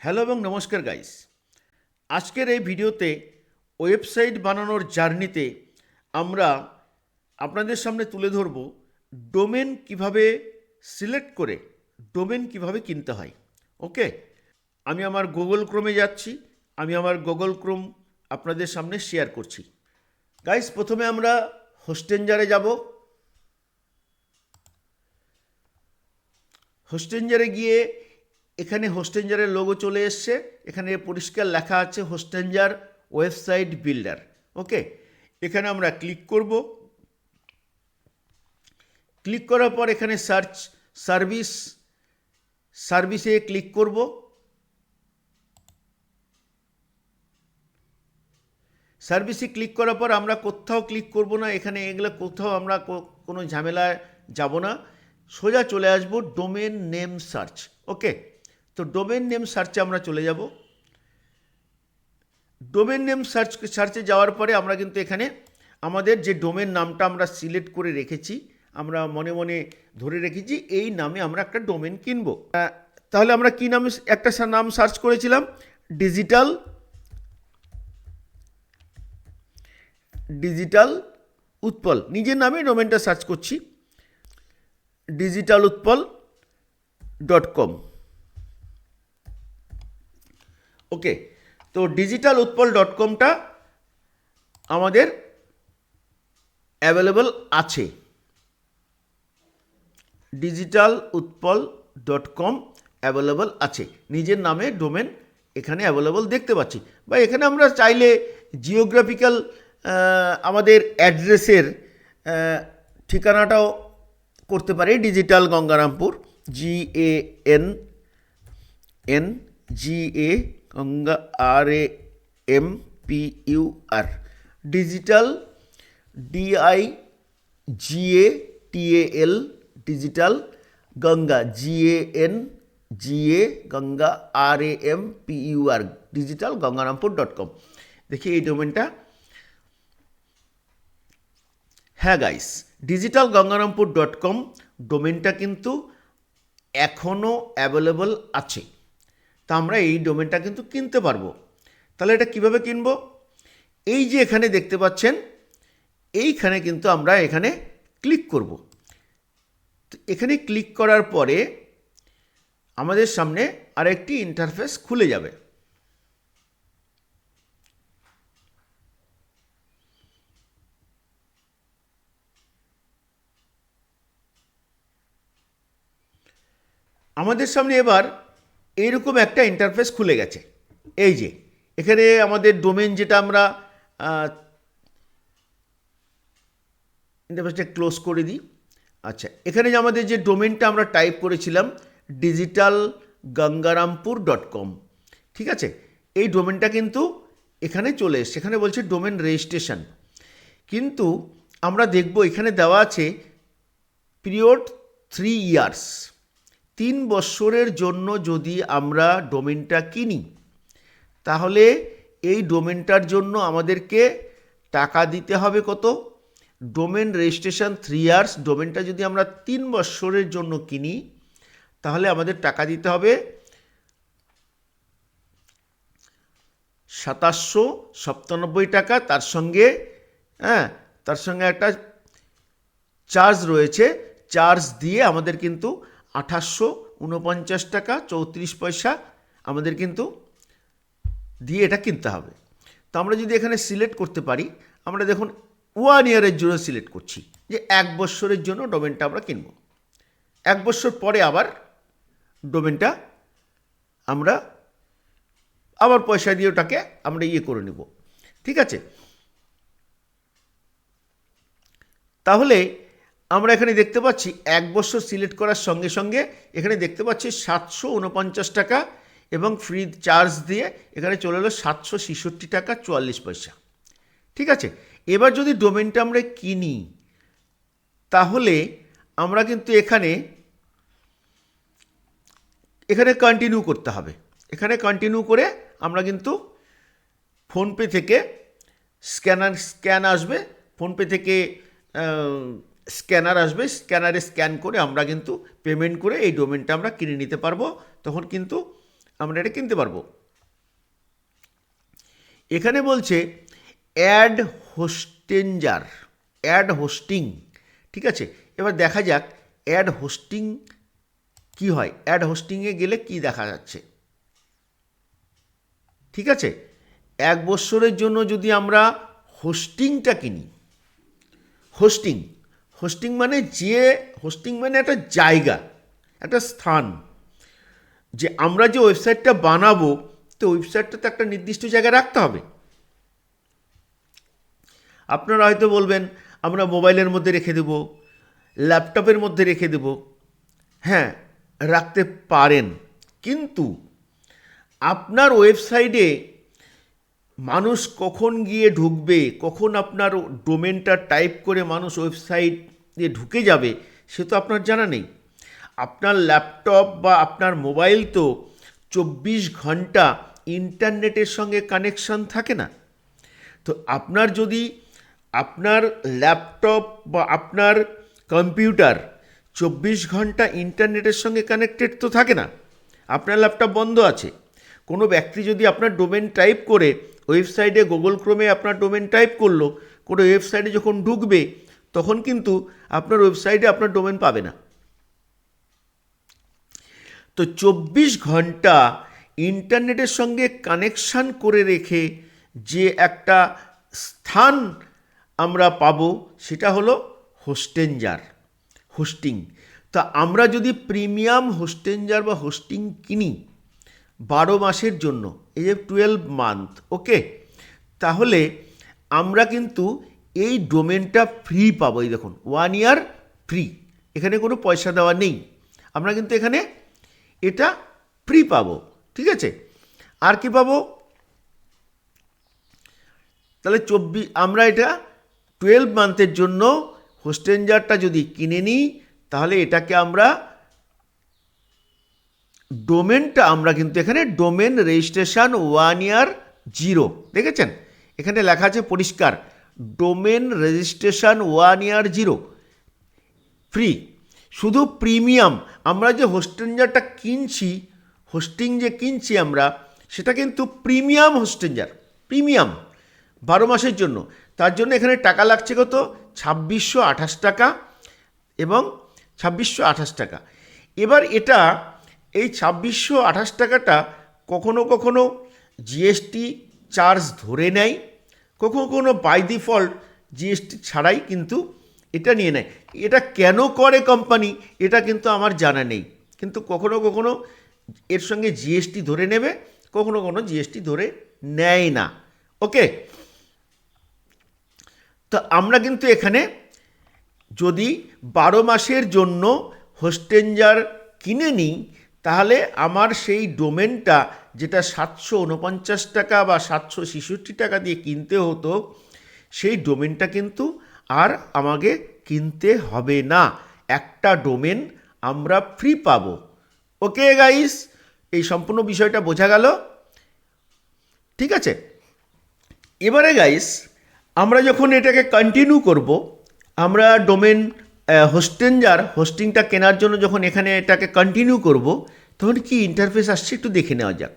Hello এবং নমস্কার guys. আজকের এই ভিডিওতে ওয়েবসাইট বানানোর জার্নিতে আমরা আপনাদের সামনে তুলে ধরব ডোমেন কিভাবে সিলেক্ট করে ডোমেন কিভাবে কিনতে হয়। ওকে, আমি আমার গুগল ক্রোমে যাচ্ছি। আমি আমার গুগল ক্রোম আপনাদের সামনে শেয়ার করছি। গাইস, প্রথমে আমরা হোস্টেঞ্জারে যাব। হোস্টেঞ্জারে গিয়ে এখানে হোস্টেঞ্জারের লোগো চলে এসছে। এখানে পরিষ্কার লেখা আছে হোস্টেঞ্জার ওয়েবসাইট বিল্ডার। ওকে, এখানে আমরা ক্লিক করব। ক্লিক করার পর এখানে সার্ভিসে ক্লিক করব। সার্ভিসে ক্লিক করার পর আমরা কোথাও ক্লিক করব না। এখানে এগুলো কোথাও আমরা কোনো ঝামেলায় যাব না, সোজা চলে আসব ডোমেন নেম সার্চ। ওকে, তো ডোমেন নেম সার্চে আমরা চলে যাব। ডোমেন নেম সার্চে যাওয়ার পরে আমরা কিন্তু এখানে আমাদের যে ডোমেন নামটা আমরা সিলেক্ট করে রেখেছি, আমরা মনে মনে ধরে রেখেছি এই নামে আমরা একটা ডোমেন কিনব। তাহলে আমরা কি নামে একটা নাম সার্চ করেছিলাম? ডিজিটাল উৎপল। নিজের নামে ডোমেনটা সার্চ করছি, digitalutpal.com। ওকে, তো digitalutpal.comটা আমাদের অ্যাভেলেবল আছে। digitalutpal.com অ্যাভেলেবল আছে, নিজের নামে ডোমেন এখানে অ্যাভেলেবল দেখতে পাচ্ছি। বা এখানে আমরা চাইলে জিওগ্রাফিক্যাল আমাদের অ্যাড্রেসের ঠিকানাটাও করতে পারি। Digital Gangarampur, GANNGA Ganga RAMPUR, digital DIGATAL, digital Ganga GANGA Ganga RAMPUR, digital গঙ্গারামপুর.com। দেখি এই ডোমেনটা। হ্যাঁ গাইস, ডিজিটাল গঙ্গারামপুর.com ডোমেনটা কিন্তু এখনও অ্যাভেলেবল আছে। তা আমরা এই ডোমেনটা কিন্তু কিনতে পারবো। তাহলে এটা কিভাবে কিনব? এই যে এখানে দেখতে পাচ্ছেন, এইখানে কিন্তু আমরা এখানে ক্লিক করব। তো এখানে ক্লিক করার পরে আমাদের সামনে আরেকটি ইন্টারফেস খুলে যাবে। আমাদের সামনে এবার এইরকম একটা ইন্টারফেস খুলে গেছে। এই যে এখানে আমাদের ডোমেন, যেটা আমরা ইন্টারফেসটা ক্লোজ করে দিই। আচ্ছা, এখানে যে আমাদের যে ডোমেনটা আমরা টাইপ করেছিলাম digitalgangarampur.com, ঠিক আছে, এই ডোমেনটা কিন্তু এখানে চলে এসছে। এখানে বলছে ডোমেন রেজিস্ট্রেশন, কিন্তু আমরা দেখব এখানে দেওয়া আছে পিরিয়ড 3 ইয়ার্স, 3 বছরের জন্য যদি আমরা ডোমেনটা কিনি, তাহলে এই ডোমেনটার জন্য আমাদেরকে টাকা দিতে হবে কত? Domain registration 3 years. ডোমেনটা যদি আমরা 3 বছরের জন্য কিনি, তাহলে আমাদের টাকা দিতে হবে 2797 টাকা। তার সঙ্গে একটা চার্জ রয়েছে। চার্জ দিয়ে আমাদের কিন্তু 2849 টাকা 34 পয়সা আমাদের কিন্তু দিয়ে এটা কিনতে হবে। তো আমরা যদি এখানে সিলেক্ট করতে পারি, আমরা দেখুন 1 ইয়ারের জন্য সিলেক্ট করছি যে 1 বছরের জন্য ডোমেনটা আমরা কিনব। 1 বছর পরে আবার ডোমেনটা আমরা আবার পয়সা দিয়ে ওটাকে আমরা করে নেব, ঠিক আছে। তাহলে আমরা এখানে দেখতে পাচ্ছি 1 বছর সিলেক্ট করার সঙ্গে সঙ্গে এখানে দেখতে পাচ্ছি 749 টাকা, এবং ফ্রি চার্জ দিয়ে এখানে চলে এলো 766 টাকা 44 পয়সা, ঠিক আছে। এবার যদি ডোমেনটা আমরা কিনি, তাহলে আমরা কিন্তু এখানে কন্টিনিউ করতে হবে। এখানে কন্টিনিউ করে আমরা কিন্তু ফোনপে থেকে স্ক্যান আসবে, ফোনপে থেকে স্ক্যানার আসবে, স্ক্যানারে স্ক্যান করে আমরা কিন্তু পেমেন্ট করে এই ডোমেনটা আমরা কিনে নিতে পারবো। তখন কিন্তু আমরা এটা কিনতে পারবো। এখানে বলছে অ্যাড হোস্টেঞ্জার, অ্যাড হোস্টিং, ঠিক আছে। এবার দেখা যাক অ্যাড হোস্টিং কি হয়, অ্যাড হোস্টিংয়ে গেলে কি দেখা যাচ্ছে। ঠিক আছে, 1 বছরের জন্য যদি আমরা হোস্টিংটা কিনি, হোস্টিং, হোস্টিং মানে হোস্টিং মানে একটা জায়গা, একটা স্থান, যে আমরা যে ওয়েবসাইটটা বানাবো তো ওয়েবসাইটটা তো একটা নির্দিষ্ট জায়গায় রাখতে হবে। আপনারা হয়তো বলবেন আমরা মোবাইলের মধ্যে রেখে দেব, ল্যাপটপের মধ্যে রেখে দেব। হ্যাঁ, রাখতে পারেন, কিন্তু আপনার ওয়েবসাইটে মানুষ কখন গিয়ে ঢুকবে, কখন আপনার ডোমেনটা টাইপ করে মানুষ ওয়েবসাইটে ঢুকে যাবে সে তো আপনার জানা নেই। আপনার ল্যাপটপ বা আপনার মোবাইল তো 24 ঘন্টা ইন্টারনেটের সঙ্গে কানেকশন থাকে না। তো আপনার যদি আপনার ল্যাপটপ বা আপনার কম্পিউটার 24 ঘন্টা ইন্টারনেটের সঙ্গে কানেক্টেড তো থাকে না, আপনার ল্যাপটপ বন্ধ আছে। কোনো ব্যক্তি যদি আপনার ডোমেন টাইপ করে ওয়েবসাইটে গুগল ক্রোমে আপনার ডোমেন টাইপ করলো, কোনো ওয়েবসাইটে যখন ঢুকবে তখন কিন্তু আপনার ওয়েবসাইটে আপনার ডোমেন পাবে না। তো 24 ঘন্টা ইন্টারনেটের সঙ্গে কানেকশান করে রেখে যে একটা স্থান আমরা পাবো সেটা হলো হোস্টেঞ্জার, হোস্টিং। তা আমরা যদি প্রিমিয়াম হোস্টেঞ্জার বা হোস্টিং কিনি 12 মাসের জন্য, এই যে 12 মান্থ, ওকে, তাহলে আমরা কিন্তু এই ডোমেনটা ফ্রি পাবো। এই দেখুন 1 ইয়ার ফ্রি, এখানে কোনো পয়সা দেওয়া নেই, আমরা কিন্তু এখানে এটা ফ্রি পাবো। ঠিক আছে, আর কি পাবো, তাহলে আমরা এটা 12 মান্থের জন্য হোস্টেঞ্জারটা যদি কিনে নিই তাহলে এটাকে আমরা ডোমেনটা আমরা কিন্তু এখানে ডোমেন রেজিস্ট্রেশন 1 ইয়ার 0, দেখেছেন এখানে লেখা আছে পরিষ্কার, ডোমেন রেজিস্ট্রেশন 1 ইয়ার 0 ফ্রি। শুধু প্রিমিয়াম, আমরা যে হোস্টেঞ্জারটা কিনছি, হোস্টিং যে কিনছি আমরা, সেটা কিন্তু প্রিমিয়াম হোস্টেঞ্জার, প্রিমিয়াম 12 মাসের জন্য। তার জন্য এখানে টাকা লাগছে কত, 2628 টাকা এবং 2628 টাকা। এবার এটা এই 2628 টাকাটা কখনো কখনো জিএসটি চার্জ ধরে নেয়, কখনো কখনো বাই ডিফল্ট জিএসটি ছাড়াই কিন্তু এটা নিয়ে নেয়। এটা কেন করে কোম্পানি এটা কিন্তু আমার জানা নেই, কিন্তু কখনো কখনো এর সঙ্গে জিএসটি ধরে নেবে, কখনো কখনো জিএসটি ধরে নেয় না। ওকে, তো আমরা কিন্তু এখানে যদি 12 মাসের জন্য হোস্টেঞ্জার কিনে নিই তাহলে আমার সেই ডোমেনটা যেটা 749 টাকা বা 766 টাকা দিয়ে কিনতে হতো, সেই ডোমেনটা কিন্তু আর আমাকে কিনতে হবে না, একটা ডোমেন আমরা ফ্রি পাবো। ওকে গাইস, এই সম্পূর্ণ বিষয়টা বোঝা গেল। ঠিক আছে, এবারে গাইস আমরা যখন এটাকে কন্টিনিউ করব, আমরা ডোমেন হোস্টিংটা কেনার জন্য যখন এখানে এটাকে কন্টিনিউ করব তখন কি ইন্টারফেস আসছে একটু দেখে নেওয়া যাক।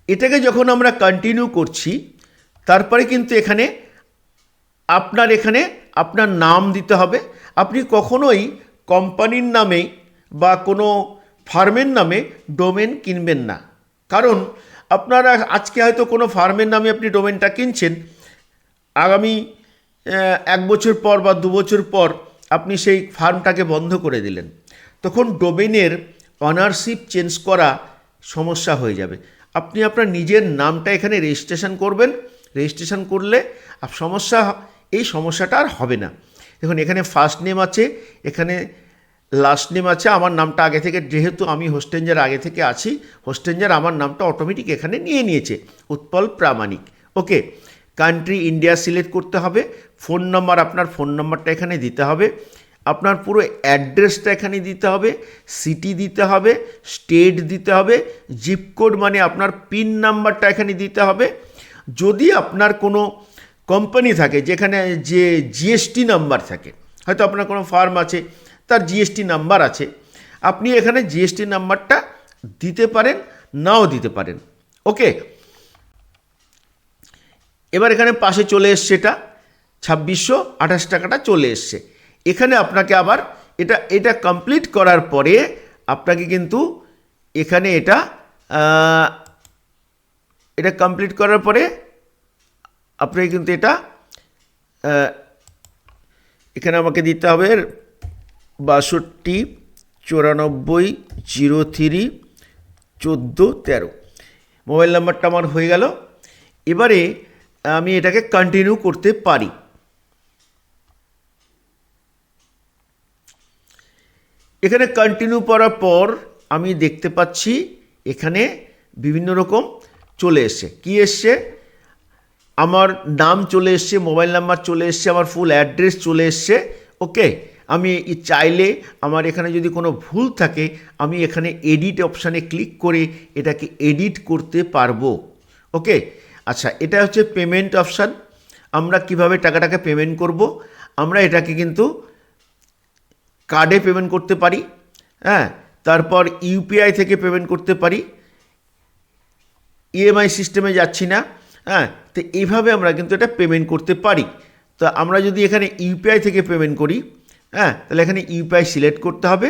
এটাকে যখন আমরা কন্টিনিউ করছি তারপরে কিন্তু এখানে আপনার নাম দিতে হবে। আপনি কখনোই কোম্পানির নামে বা কোনো ফার্মের নামে ডোমেন কিনবেন না, কারণ আপনারা আজকে হয়তো কোনো ফার্মের নামে আপনি ডোমেনটা কিনছেন, আগামী 1 বছর পর বা 2 বছর পর আপনি সেই ফার্মটাকে বন্ধ করে দিলেন, তখন ডোমেনের অনারশিপ চেঞ্জ করা সমস্যা হয়ে যাবে। আপনি আপনার নিজের নামটা এখানে রেজিস্ট্রেশন করবেন, রেজিস্ট্রেশন করলে এই সমস্যাটা আর হবে না। দেখুন এখানে ফার্স্ট নেম আছে, এখানে লাস্ট নেম আছে, আমার নামটা আগে থেকে, যেহেতু আমি হোস্টেঞ্জার আগে থেকে আছি, হোস্টেঞ্জার আমার নামটা অটোমেটিক এখানে নিয়েছে, উৎপল প্রামাণিক। ওকে, কান্ট্রি ইন্ডিয়া সিলেক্ট করতে হবে, ফোন নাম্বার, আপনার ফোন নাম্বারটা এখানে দিতে হবে, আপনার পুরো অ্যাড্রেসটা এখানে দিতে হবে, সিটি দিতে হবে, স্টেট দিতে হবে, জিপ কোড মানে আপনার পিন নাম্বারটা এখানে দিতে হবে। যদি আপনার কোনো কোম্পানি থাকে যেখানে যে জিএসটি নাম্বার থাকে, হয়তো আপনার কোনো ফার্ম আছে তার জিএসটি নাম্বার আছে। আপনি এখানে জিএসটি নাম্বারটা দিতে পারেন, নাও দিতে পারেন। ওকে, এবার এখানে পাশে চলে এসছে, এটা 2628 টাকাটা চলে এসছে। এখানে আপনাকে আবার এটা কমপ্লিট করার পরে আপনাকে কিন্তু এখানে এটা কমপ্লিট করার পরে আপনাকে কিন্তু এটা এখানে আমাকে দিতে হবে 62 94 03 14 13 মোবাইল নাম্বারটা আমার হয়ে গেল। এবারে আমি এটাকে কন্টিনিউ করতে পারি। এখানে কন্টিনিউ করার পর আমি দেখতে পাচ্ছি এখানে বিভিন্ন রকম চলে এসছে। কি এসছে? আমার নাম চলে এসছে, মোবাইল নাম্বার চলে এসছে, আমার ফুল অ্যাড্রেস চলে এসছে। ওকে, আমি চাইলে আমার এখানে যদি কোনো ভুল থাকে আমি এখানে এডিট অপশানে ক্লিক করে এটাকে এডিট করতে পারবো। ওকে, আচ্ছা, এটা হচ্ছে পেমেন্ট অপশান। আমরা কিভাবে টাকাটাকে পেমেন্ট করব? আমরা এটাকে কিন্তু কার্ডে পেমেন্ট করতে পারি, হ্যাঁ, তারপর ইউপিআই থেকে পেমেন্ট করতে পারি, ইএমআই সিস্টেমে যাচ্ছি না, হ্যাঁ, তো এইভাবে আমরা কিন্তু এটা পেমেন্ট করতে পারি। তো আমরা যদি এখানে ইউপিআই থেকে পেমেন্ট করি, হ্যাঁ, তাহলে এখানে ইউপিআই সিলেক্ট করতে হবে,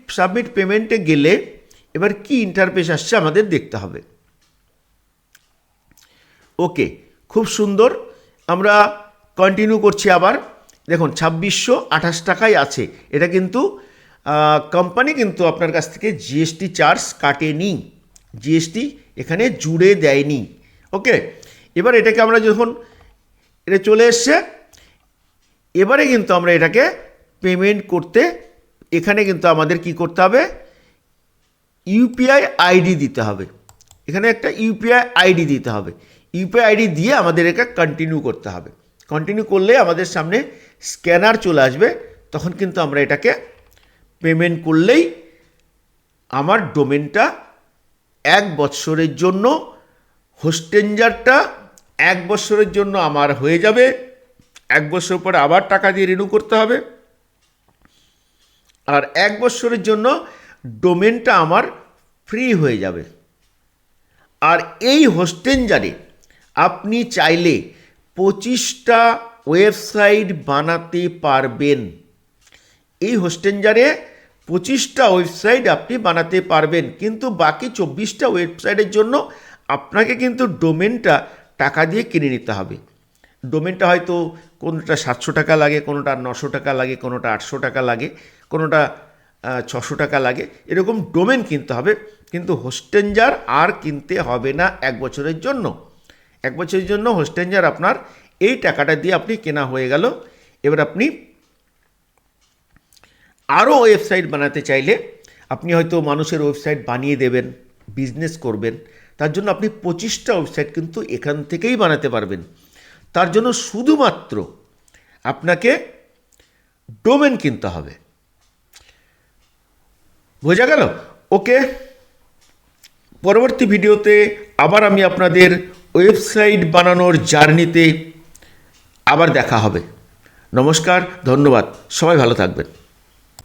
সাবমিট পেমেন্টে গেলে এবার কি ইন্টারফেস আসছে আমাদের দেখতে হবে। ওকে, খুব সুন্দর। আমরা কন্টিনিউ করছি আবার। দেখুন 2628 টাকাই আছে। এটা কিন্তু কোম্পানি কিন্তু আপনার কাছ থেকে জিএসটি চার্জ কাটেনি, জিএসটি এখানে জুড়ে দেয়নি। ওকে, এবার এটাকে আমরা যখন এটা চলে এসছে, এবারে কিন্তু আমরা এটাকে পেমেন্ট করতে এখানে কিন্তু আমাদের কি করতে হবে? ইউপিআই আইডি দিতে হবে। এখানে একটা ইউপিআই আইডি দিতে হবে। ইউপিআই আইডি দিয়ে আমাদের এটা কন্টিনিউ করতে হবে। কন্টিনিউ করলে আমাদের সামনে স্ক্যানার চলে আসবে, তখন কিন্তু আমরা এটাকে পেমেন্ট করলেই আমার ডোমেনটা 1 বছরের জন্য, হোস্টেঞ্জারটা 1 বছরের জন্য আমার হয়ে যাবে। 1 বছর পরে আবার টাকা দিয়ে রিনিউ করতে হবে, আর 1 বছরের জন্য ডোমেনটা আমার ফ্রি হয়ে যাবে। আর এই হোস্টেঞ্জারে আপনি চাইলে 25টা ওয়েবসাইট বানাতে পারবেন। এই হোস্টেঞ্জারে 25টা ওয়েবসাইট আপনি বানাতে পারবেন, কিন্তু বাকি 24টা ওয়েবসাইটের জন্য আপনাকে কিন্তু ডোমেনটা টাকা দিয়ে কিনে নিতে হবে। ডোমেনটা হয়তো কোনোটা 700 টাকা লাগে, কোনোটা 900 টাকা লাগে, কোনোটা 800 টাকা লাগে, কোনোটা 600 টাকা লাগে, এরকম ডোমেন কিনতে হবে। কিন্তু হোস্টেঞ্জার আর কিনতে হবে না 1 বছরের জন্য। 1 বছরের জন্য হোস্টেঞ্জার আপনার এই টাকাটা দিয়ে আপনি কেনা হয়ে গেল। এবার আপনি আরও ওয়েবসাইট বানাতে চাইলে আপনি হয়তো মানুষের ওয়েবসাইট বানিয়ে দেবেন, বিজনেস করবেন, তার জন্য আপনি 25টা ওয়েবসাইট কিন্তু এখান থেকেই বানাতে পারবেন। তার জন্য শুধুমাত্র আপনাকে ডোমেন কিনতে হবে। বোঝা গেল? ওকে, পরবর্তী ভিডিওতে আবার আমি আপনাদের ওয়েবসাইট বানানোর জার্নিতে আবার দেখা হবে। নমস্কার, ধন্যবাদ, সবাই ভালো থাকবেন।